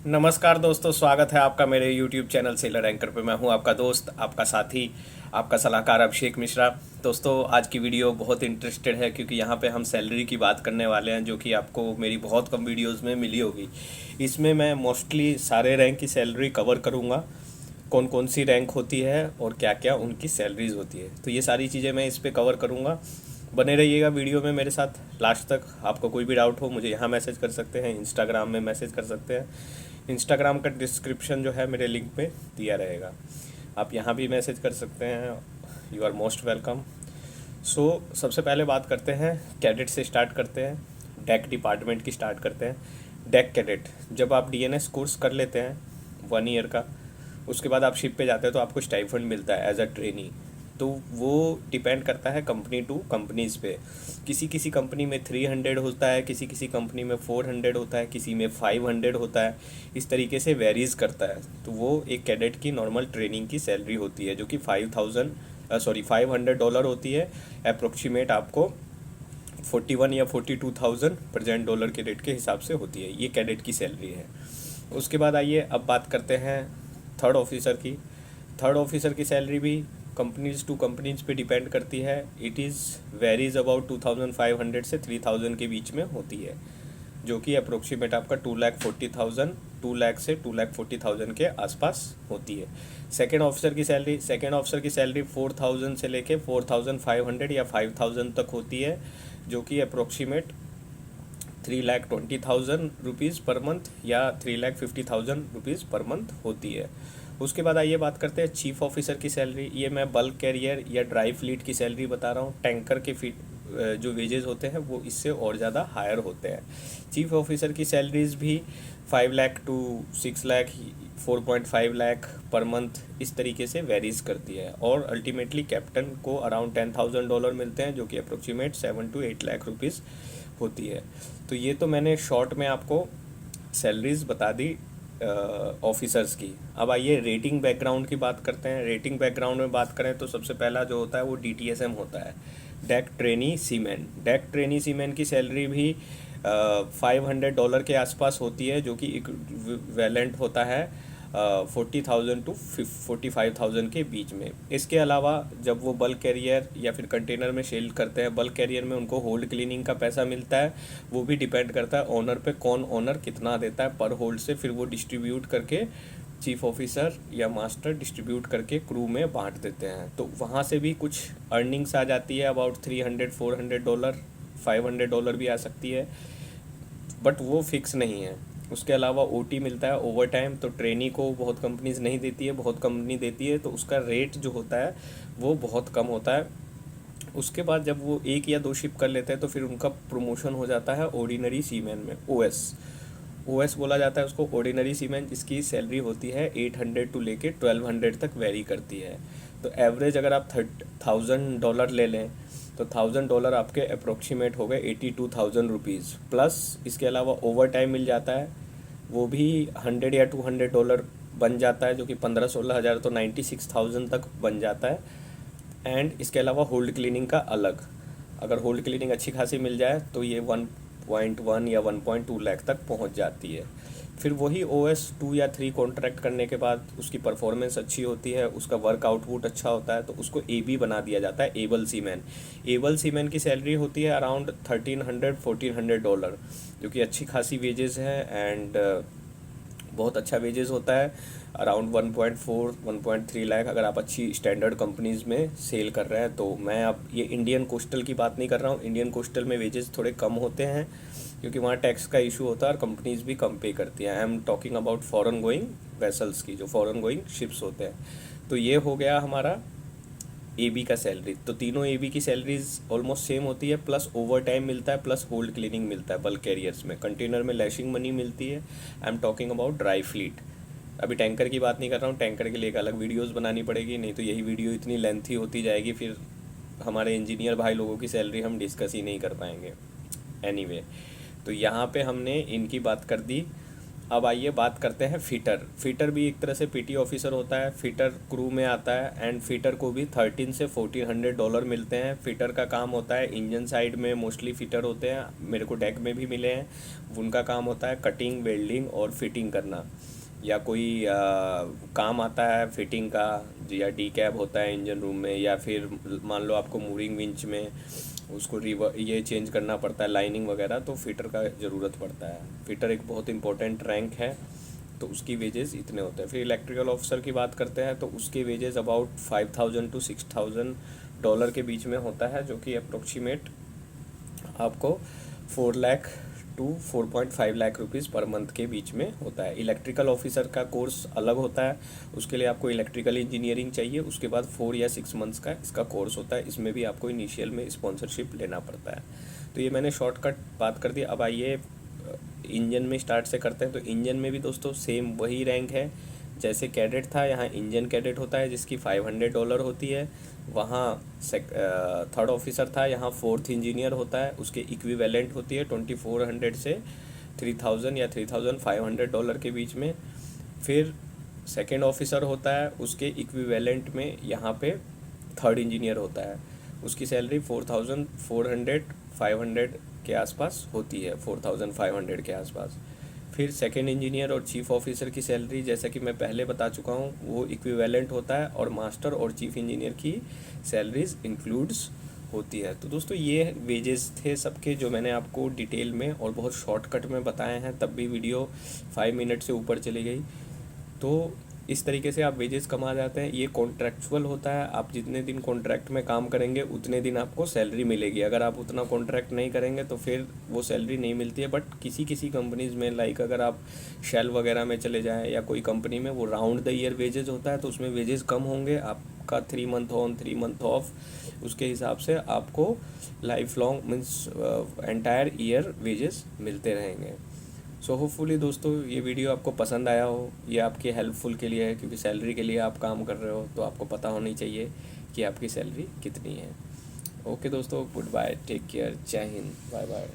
नमस्कार दोस्तों, स्वागत है आपका मेरे YouTube चैनल सेलर एंकर पे। मैं हूं आपका दोस्त, आपका साथी, आपका सलाहकार अभिषेक मिश्रा। दोस्तों, आज की वीडियो बहुत इंटरेस्टेड है क्योंकि यहाँ पे हम सैलरी की बात करने वाले हैं, जो कि आपको मेरी बहुत कम वीडियोस में मिली होगी। इसमें मैं मोस्टली सारे रैंक की सैलरी कवर करूँगा, कौन कौन सी रैंक होती है और क्या क्या उनकी सैलरीज होती है। तो ये सारी चीज़ें मैं इस पे कवर करूँगा। बने रहिएगा वीडियो में मेरे साथ लास्ट तक। आपको कोई भी डाउट हो मुझे यहाँ मैसेज कर सकते हैं, इंस्टाग्राम में मैसेज कर सकते हैं। इंस्टाग्राम का डिस्क्रिप्शन जो है मेरे लिंक पे दिया रहेगा, आप यहाँ भी मैसेज कर सकते हैं। You are most welcome. So सबसे पहले बात करते हैं, कैडेट से स्टार्ट करते हैं, डेक डिपार्टमेंट की स्टार्ट करते हैं। डेक कैडेट, जब आप डीएनएस कोर्स कर लेते हैं 1 ईयर का, उसके बाद आप शिप पे जाते हैं तो आपको स्टाइफंड मिलता है एज अ ट्रेनी। तो वो डिपेंड करता है कंपनी टू कंपनीज़ पे। किसी किसी कंपनी में 300 होता है, किसी किसी कंपनी में 400 होता है, किसी में 500 होता है। इस तरीके से वेरीज करता है। तो वो एक कैडेट की नॉर्मल ट्रेनिंग की सैलरी होती है, जो कि $500 होती है अप्रोक्सीमेट। आपको 41 या 42,000 प्रेजेंट डॉलर के रेट के हिसाब से होती है। ये कैडेट की सैलरी है। उसके बाद आइए अब बात करते हैं थर्ड ऑफिसर की। थर्ड ऑफिसर की सैलरी भी कंपनीज टू कंपनीज पे डिपेंड करती है। इट इज़ वेरीज अबाउट 2,500 से 3,000 के बीच में होती है, जो कि अप्रोक्सीमेट आपका 2,40,000 2 लाख से 2,40,000 के आसपास होती है। सेकेंड ऑफिसर की सैलरी 4,000 से लेके 4,500 या 5,000 तक होती है, जो कि अप्रोक्सीमेट 3,20,000 रुपीज़ पर मंथ या 3,50,000 रुपीज़ पर मंथ होती है। उसके बाद आइए बात करते हैं चीफ ऑफिसर की सैलरी। ये मैं बल्क कैरियर या ड्राई फ्लीट की सैलरी बता रहा हूँ। टैंकर के फीट जो वेजेस होते हैं वो इससे और ज़्यादा हायर होते हैं। चीफ ऑफिसर की सैलरीज भी 5 lakh to 6 lakh, 4.5 lakh per month इस तरीके से वेरीज करती है। और अल्टीमेटली कैप्टन को अराउंड $10,000 मिलते हैं, जो कि अप्रोक्सीमेट 7 to 8 लाख रुपीज़ होती है। तो ये तो मैंने शॉर्ट में आपको सैलरीज बता दी ऑफिसर्स की। अब आइए रेटिंग बैकग्राउंड की बात करते हैं। रेटिंग बैकग्राउंड में बात करें तो सबसे पहला जो होता है वो DTSM होता है, deck trainee seaman. Deck trainee seaman की सैलरी भी $500 के आसपास होती है, जो कि इक्विवेलेंट होता है 40,000 to 45,000 के बीच में। इसके अलावा जब वो बल्क कैरियर या फिर कंटेनर में सेल करते हैं, बल्क कैरियर में उनको होल्ड क्लीनिंग का पैसा मिलता है। वो भी डिपेंड करता है ओनर पे, कौन ओनर कितना देता है पर होल्ड से, फिर वो डिस्ट्रीब्यूट करके चीफ ऑफिसर या मास्टर डिस्ट्रीब्यूट करके क्रू में बांट देते हैं। तो वहाँ से भी कुछ अर्निंग्स आ जाती है, अबाउट $300-400, $500 भी आ सकती है, बट वो फिक्स नहीं है। उसके अलावा OT मिलता है, ओवर टाइम। तो ट्रेनी को बहुत कंपनीज नहीं देती है, बहुत कंपनी देती है, तो उसका रेट जो होता है वो बहुत कम होता है। उसके बाद जब वो 1 या 2 शिप कर लेते हैं तो फिर उनका प्रमोशन हो जाता है ऑर्डिनरी सीमैन में, OS बोला जाता है उसको, ऑर्डिनरी सीमैन, जिसकी सैलरी होती है 800 टू लेके 1,200 तक वेरी करती है। तो एवरेज अगर आप $1,000 ले लें तो $1,000 आपके अप्रोक्सीमेट हो गए 82,000 रुपीज़ प्लस। इसके अलावा ओवर टाइम मिल जाता है, वो भी 100 या $200 बन जाता है, जो कि 15-16 हज़ार, तो 96,000 तक बन जाता है। एंड इसके अलावा होल्ड क्लीनिंग का अलग, अगर होल्ड क्लीनिंग अच्छी खासी मिल जाए तो ये 1.1 या 1.2 लाख तक पहुंच जाती है। फिर वही OS 2 या 3 कॉन्ट्रैक्ट करने के बाद उसकी परफॉर्मेंस अच्छी होती है, उसका वर्क आउटपुट अच्छा होता है, तो उसको AB बना दिया जाता है, एबल सीमैन। एबल सीमैन की सैलरी होती है अराउंड $1,300-1,400, जो कि अच्छी खासी वेजेस है। एंड बहुत अच्छा वेजेस होता है, अराउंड 1.4-1.3 लाख, अगर आप अच्छी स्टैंडर्ड कंपनीज़ में सेल कर रहे हैं तो। मैं अब ये इंडियन कोस्टल की बात नहीं कर रहा हूँ, इंडियन कोस्टल में वेजेस थोड़े कम होते हैं क्योंकि वहाँ टैक्स का इशू होता है और कंपनीज भी कम पे करती हैं। I am talking about foreign going vessels की, जो फॉरेन गोइंग शिप्स होते हैं। तो ये हो गया हमारा AB का सैलरी। तो तीनों AB की सैलरीज ऑलमोस्ट सेम होती है, प्लस ओवर टाइम मिलता है, प्लस होल्ड क्लीनिंग मिलता है बल्क कैरियर्स में। कंटेनर में लैशिंग मनी मिलती है। I am talking about dry fleet. अभी टैंकर की बात नहीं कर रहा हूँ, टैंकर के लिए एक अलग वीडियोस बनानी पड़ेगी, नहीं तो यही वीडियो इतनी लेंथी होती जाएगी, फिर हमारे इंजीनियर भाई लोगों की सैलरी हम डिस्कस ही नहीं कर पाएंगे। एनीवे, तो यहाँ पे हमने इनकी बात कर दी अब आइए बात करते हैं फिटर। फिटर भी एक तरह से पीटी ऑफिसर होता है, फिटर क्रू में आता है, एंड फिटर को भी 13 से $1400 मिलते हैं। फिटर का काम होता है, इंजन साइड में मोस्टली फिटर होते हैं, मेरे को डेक में भी मिले हैं। उनका काम होता है कटिंग, वेल्डिंग और फिटिंग करना, या कोई काम आता है फिटिंग का, या डी कैब होता है इंजन रूम में, या फिर मान लो आपको मूविंग विंच में उसको ये चेंज करना पड़ता है लाइनिंग वगैरह, तो फिटर का ज़रूरत पड़ता है। फिटर एक बहुत इंपॉर्टेंट रैंक है, तो उसकी वेजेस इतने होते हैं। फिर इलेक्ट्रिकल ऑफिसर की बात करते हैं तो उसके वेजेस अबाउट 5000 to $6000 के बीच में होता है, जो कि अप्रोक्सीमेट आपको 4 lakh to 4.5 lakh rupees per month के बीच में होता है। इलेक्ट्रिकल ऑफिसर का कोर्स अलग होता है, उसके लिए आपको इलेक्ट्रिकल इंजीनियरिंग चाहिए, उसके बाद 4 या 6 मंथ्स का इसका कोर्स होता है। इसमें भी आपको इनिशियल में स्पॉन्सरशिप लेना पड़ता है। तो ये मैंने शॉर्टकट बात कर दी। अब आइए इंजन में स्टार्ट से करते हैं। तो इंजन में भी दोस्तों सेम वही रैंक है जैसे कैडेट था, यहाँ इंजन कैडेट होता है जिसकी $500 होती है। वहाँ थर्ड ऑफिसर था, यहाँ फोर्थ इंजीनियर होता है, उसके इक्विवेलेंट होती है 2400 से 3000 या $3500 के बीच में। फिर सेकेंड ऑफिसर होता है, उसके इक्विवेलेंट में यहाँ पे थर्ड इंजीनियर होता है, उसकी सैलरी 4400 500 के आसपास होती है, 4500 के आसपास। फिर सेकेंड इंजीनियर और चीफ ऑफिसर की सैलरी जैसा कि मैं पहले बता चुका हूँ वो इक्विवेलेंट होता है, और मास्टर और चीफ इंजीनियर की सैलरीज इंक्लूड्स होती है। तो दोस्तों ये वेजेस थे सबके जो मैंने आपको डिटेल में और बहुत शॉर्टकट में बताए हैं, तब भी वीडियो 5 मिनट से ऊपर चली गई। तो इस तरीके से आप वेजेस कमा जाते हैं। ये कॉन्ट्रैक्चुअल होता है, आप जितने दिन कॉन्ट्रैक्ट में काम करेंगे उतने दिन आपको सैलरी मिलेगी। अगर आप उतना कॉन्ट्रैक्ट नहीं करेंगे तो फिर वो सैलरी नहीं मिलती है। बट किसी किसी कंपनीज़ में, लाइक अगर आप शेल वगैरह में चले जाएं या कोई कंपनी में, वो राउंड द ईयर वेजेस होता है, तो उसमें वेजेस कम होंगे। आपका 3 मंथ ऑन 3 मंथ ऑफ, उसके हिसाब से आपको life long means entire year wages मिलते रहेंगे। सो होपफुली दोस्तों ये वीडियो आपको पसंद आया हो, ये आपके हेल्पफुल के लिए है, क्योंकि सैलरी के लिए आप काम कर रहे हो तो आपको पता होनी चाहिए कि आपकी सैलरी कितनी है। ओके दोस्तों, गुड बाय, टेक केयर, जय हिंद, बाय बाय।